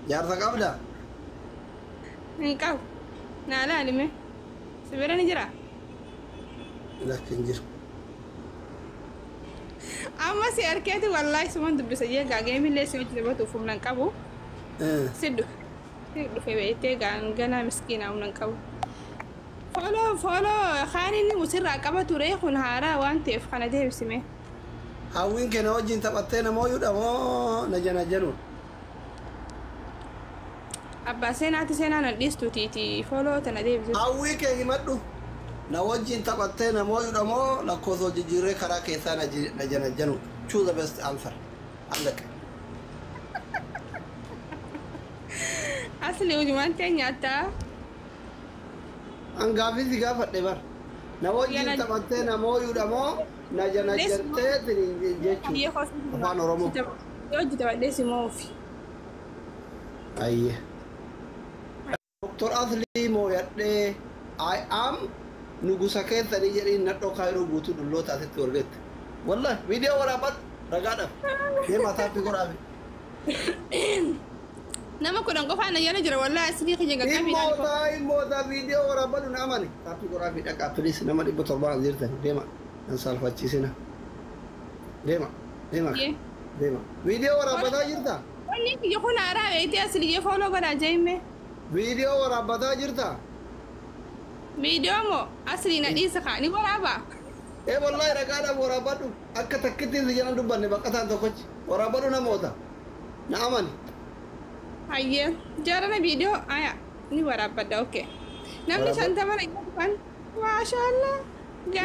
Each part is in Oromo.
جارتك أبدا نقاو نالا لمي سبيرني جرا لكن جر أما سياركتي والله سمون دبس جيجا جيمي اللي سويت لبتو فم نقابو سدو سدو في بيتي غانا مسكينة ونقابو فولو خاني مسير رقبة تريخ ونهارا وانت افخانا دي بسمي هاوين كنا وجين تبطينا مو يودا مو نجنا جنو أبا سيناتي سينا نديستو تيتي فولو تنا دي بسمي هاوين كي مدو نوجين تبطينا مو يودا مو لكوزو جيري كرا كيسا نجنا جنو choose the best answer عندك أصلي وجمان تنياتا أنغافي زيغا فتبر نوجين تبطينا مو يودا مو نجنا جنتي تنجيشو أفان رومو يوجي تبع ديسي موفي أيه دكتور أصلي مو يدي I am نقصا كيف تنيجري نتو خيرو بوتو دلو تاتي توربت والله فيديو ورابط رقادة كيف ما تابي قرابي nama ko dan ko fa na yana jira wallahi asli ki jenga kabi na imota video ورابط نامني تابي قرابي دكا بليس نما دي بتربان زيرتا ديما نسال فاتشي سينا ديما فيديو ورابط جيرتا wani ki ko na ara ite asli ke follow bana jaime فيديو ورابط جيرتا video mo asli na di saka ni waraba eh wallahi ragada warabadu akka takkitin zijana dubbanne baqatan tokkochi warabadu na mota na amani ayye jara na video aya ni warabada okay namni shanta mara kan ma sha Allah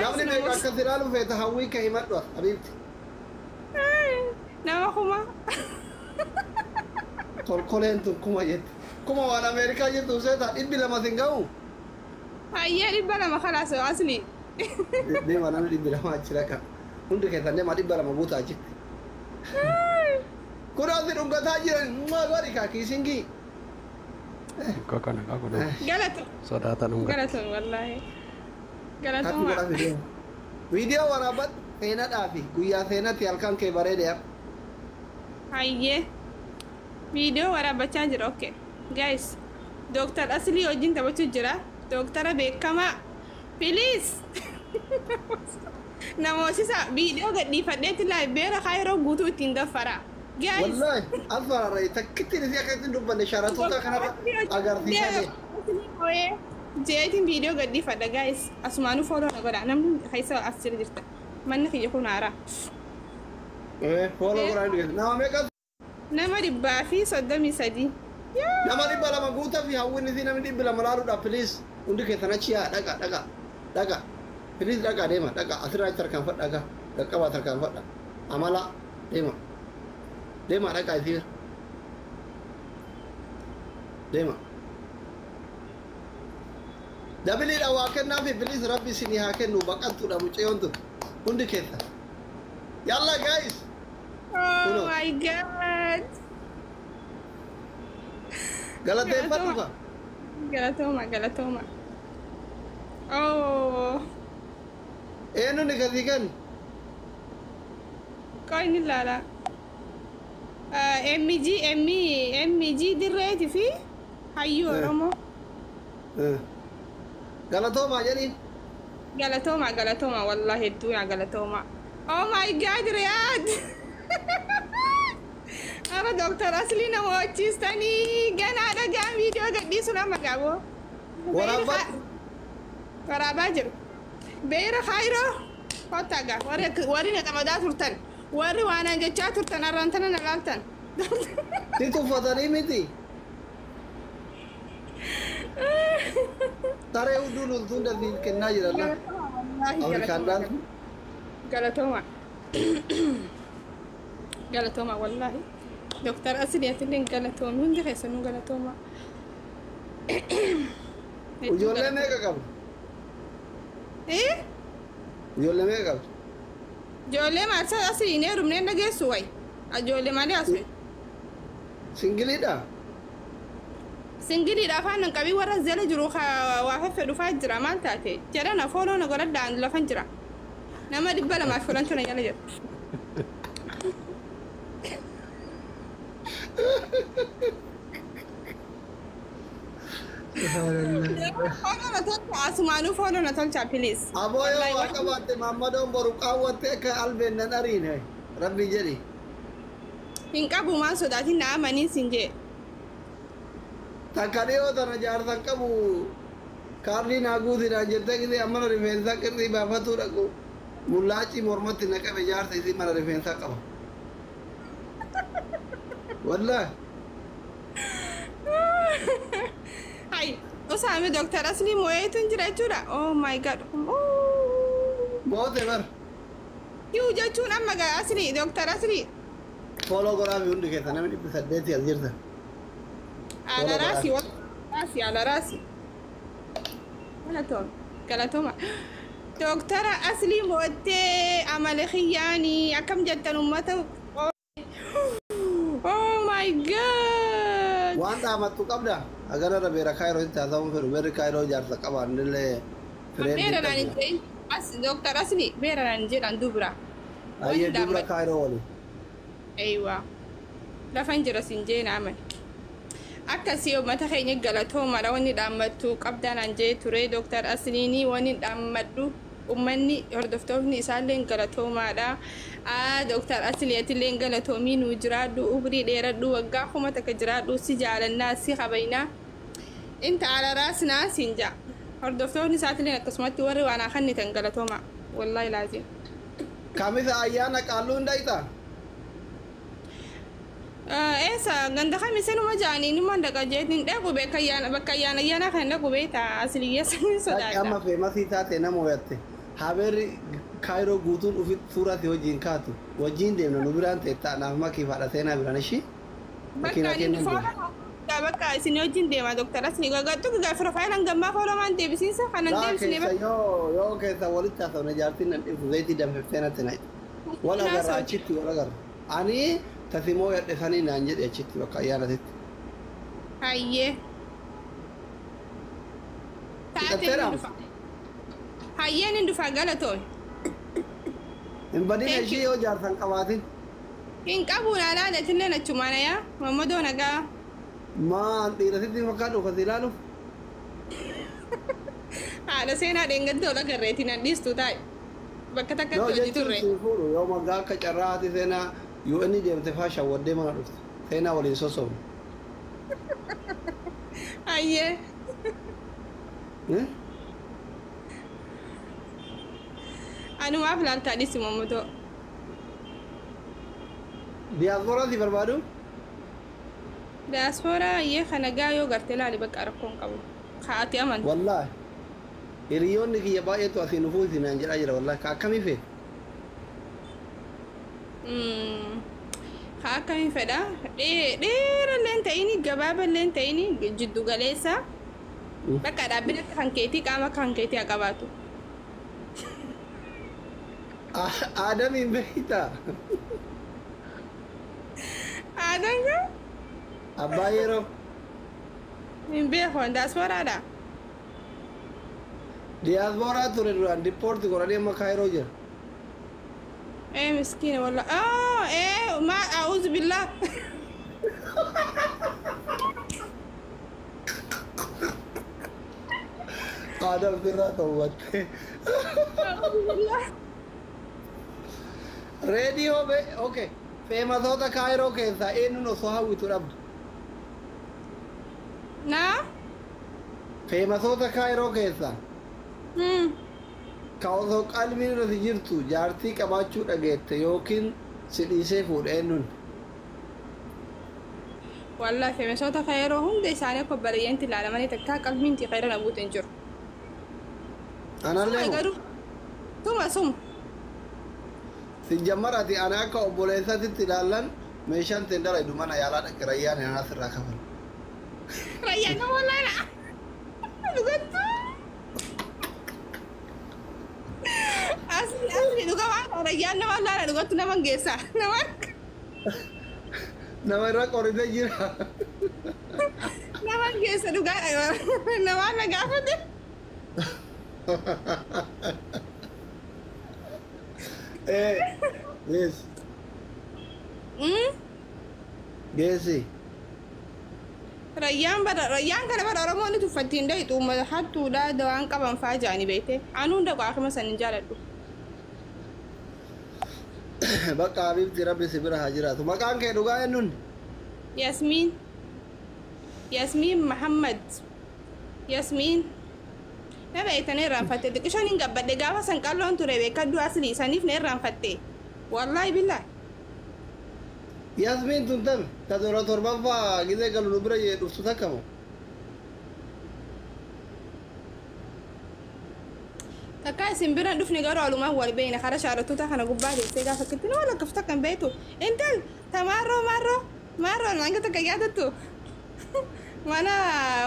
namni me ka kadiralu fe tahawi ka himadwa habibti nama kuma tol kolentu kuma yet kuma wala amerika yetu seta ibila mazingau ayye ibala ma khalas asli دي ما نعمل دي ما أشركها عندك كذا ما دي بلا مبوط أجيك كنا في رونغ تاجر ما غاري كاكي سينجي كاكنا غلط صداتا نونغ غلط والله غلط فيديو ورابط هنا دافي قويا هنا تيالكان كبارة ده هاي فيديو ورابط تاجر أوكي guys دكتور أصلي وجين تبغى تجرا دكتورة بكما please namo sisa video gad di fadde tilla bera khayro gutu tinda fara guys wallahi afara ray takkitin fi akatin dubban sharatu ta kana agar fi sade oye jeetin video gad di fadda guys asmanu follow na goda nam haysa asir jirta man ki yakuna ara follow goda ndu na me ka nama dibba fi soddami sadi nama dibba la maguta fi hawni zina mi dibba la malaru da please unduke tanachiya daga please daga dema daga asira tarkan fada daga kaba tarkan fada amala dema daga zir dema dabili da wakan nafi please rabbi sini haken no bakantu da mu ceyonto unduke ta yalla guys oh my god galate fatuka galatoma oh eno ne gadigan koy ni lala MG dirreti fi hayyo romo galatoma jadi galatoma wallahi duya galatoma oh my god riyad ara doktor asli na mochistani gana daga video gaddi suna magabo warabajir beira khairo kotaga wari na tamada turtan wari wana jecha turtan arantana nalaltan titu fadani miti tare udul tunda di kenna jira la awrikandan galatoma wallahi doktor asli atin galatoma hundi khesanu galatoma ujolle me ka kam jolle me kam jolle ma sa asli ne rumne ndage suwai a jolle ma da su singili da fannin kabi waran zela juru kha wa hafe du fajira man tate jara na folo na gorar da la fanjira na ma dibbala ma fulan tuna yala jar Follow na tolcha asumanu follow na tolcha please. Aboyo akabate Mamadon boru qawwate ka alben nan arine. Rabbi jari. Hinqabu ma sodatin na amanin sinje. Takariyo tana jaartan qabu. Karli naguuti na jette gidi amana rifeensa qirri baafatu dhaqu. Mullaachi mormatti naqabe jaarsa isi mana rifeensa qaba. Wallahi. Hai, Osame Dr. Asli moyetu jira jura. Oh my god. Oh. Moote bar. Yu jechuun amma ga Asli Dr. Asli. Follow goraami hundi keessa namni dhibbi saddeeti as jirta. Ala rasi wa rasi ala rasi. Galatoma. Dr. Asli mote amale khiyani akam jattan ummata. Oh my god. Waan dhaamattu qabda. Agarra beera kaayiroo itti haasa'uun fedhu beerri kaayiroo jaarsa qaba innillee Beera naan jedhin as Dr. Asli beera naan jedhan dubra. Ayyee dubra kaayiroo waliin. Aywa. Lafan jira sinjee naaman. Akkasii uummata keenya galatoomaadha wanni dhaammattu qabdaan jee ture Dr. Asliini wanni dhaammadhu ummanni hordoftoonni isaallee galatoomaadha. Dr. Asliitillee galatoomii nu jiraadhu umrii dheeradhu waggaa kuma takka jiraadhu si jaalannaa si kabaynaa. Inta ala raasnaa sinja. Hordoftoonni isaatillee akkasumatti warri waan akannitan galatooma. Wallahi laazim. Kamisa ayyaana qaalluu hin dhayitaa? Esa ganda kami senu majani ni manda kajetin daku be kayana bakayana yana kan daku be ta asliya senu soda. Amma famous taate nama wayatte. Haberi Cairo guutuun ufit suurati wajjin kaatu. Wajjin deemna nu biraan ta'e nama kii fadha seenaa biraan ishii. Makiina kennan deema. Bakka isin wajjin deema Dr. Asli gagattu ga profilan gamma foloman deebisiisa kanan deebisne ba. Yoo keessa walitti haasawna jaartiin nan dhifu zayitii danfeftee natti. Wal agarra achitti wal agarra. Ani tasimoo yadhesanii naan jedhe achitti bakka ayyaanatitti. Hayyee. Taateen dhufa. Hayyeen hin dhufa galatoon. Hin badina ishii yoo jaarsan qabaatin. Hin qabu laalaaletillee nachumaana yaa Mammadoo nagaa. Maan dhiirasitti fakkaatu kan ilaalu. Haala seenaa dheengattoo la garreetiin handhiistu taa'e. Bakka takkatti hojii turre. Yoo maggaa akka carraati seenaa yoo inni deemte faasha waddee mana dhufte seenaa waliin sosoomne. Hayyee. Anumaaf laaltaa dhisi Mammadoo. Diyaasporaa si barbaadu? Diyaasporaa hayyee kana gaa yoo gartee laali bakka rakkoon qabu. Kaa'ati amantu. Wallaahi. Hiriyoonni kiyya baay'eetu asiin dhufuu isinaan jedhaa jira wallaahi ka akkamii feete? Ka akkamii fedha? Dheerallee ta'ini gabaaballee ta'ini jiddu galeessa. Bakka dhaabbina kan keetii qaama kan keetii haa qabaatu. Aadamiin beektaa? Aadaan gaa? Abbaa yeroo? Hin beeku diyaasporaadha. Diyaasporaa ture duraan diippoorti godhanii amma kaayiroo jira. Miskiina walla. Ma a'uuzu billah. Aadam sirraa ta'uubatte. Reediyoo be okay. Feemasoota kaayiroo keessaa eenyuun osoo hawwitu dhabdu? Naa? Feemasoota kaayiroo keessaa ka osoo qalbiin irratti jirtu jaartii qabaachuu dhageette yookiin si dhiisee fuudhe eenyuun? Wallahi feemasoota kaayiroo hunda isaanii akka bareeyyanti ilaalamanii takkaa qalbiin xiqqeera na buuteen jiru. Anallee Garuu tuma suma. si jammarati ana akka obboleessatitti ilaallan meeshaan tendara idumana yaalaa dhaqe rayyaan ana sirraa kafala. Rayyaan nama laala. Dhugattu. Asli dhuga waan rayyaan nama laala dhugattu nama geessa. Nama irra qoritee jira. Nama geessa dhugaa nama na gaafate. Yes. Gesi. ريان كان بدا رمو اللي تفتين ده يتوم حتى لا دوان قبل فاجعني بيته عنون ده قاخر مثلا نجالد بقى حبيبتي ربي سبرها هاجرات ما كان كده قاعد نون ياسمين محمد ياسمين ما بقيت نيران فتة دكشان إنك بدي جاوا سنكالون ترى بكدو أصلي سنيف نيران فتة والله بالله ياسمين تنتم تدور تربا كذا قالوا نبرة يدرسوا كمو تكاي سنبرا دفني قالوا علومه هو البين خرج على توتا خنا قبالي سيجا فكرتني ولا كفتك كان بيته انت مرة ما انت كيادتو ما انا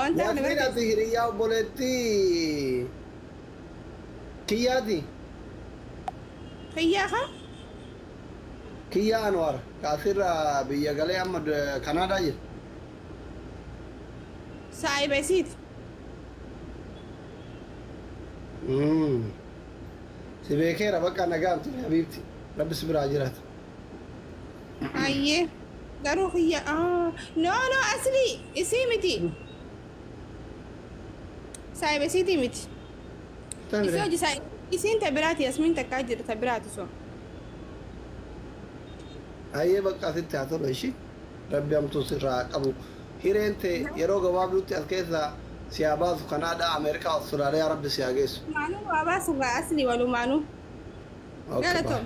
وانت ياسمين أتهري يا بولتي كيادي خياها كيا أنوار كافر بيجالي أحمد كندا يي ساي بسيط سبيكير بقى نقامت يا حبيبتي رب سبر عجرات ايه قالوا خيا نو اصلي اسيمتي ساي بسيطي متي يسوي ساي يسين تبراتي ياسمين تكاجر تبراتي سو أيه بقى ستة هاتوا شيء ربي أم تصير أبو هيرنت يروق وابلوتي أكيد سيابات كندا أمريكا أستراليا ربي سياجيس مانو بابا سوغا أصلي ولو مانو أوكي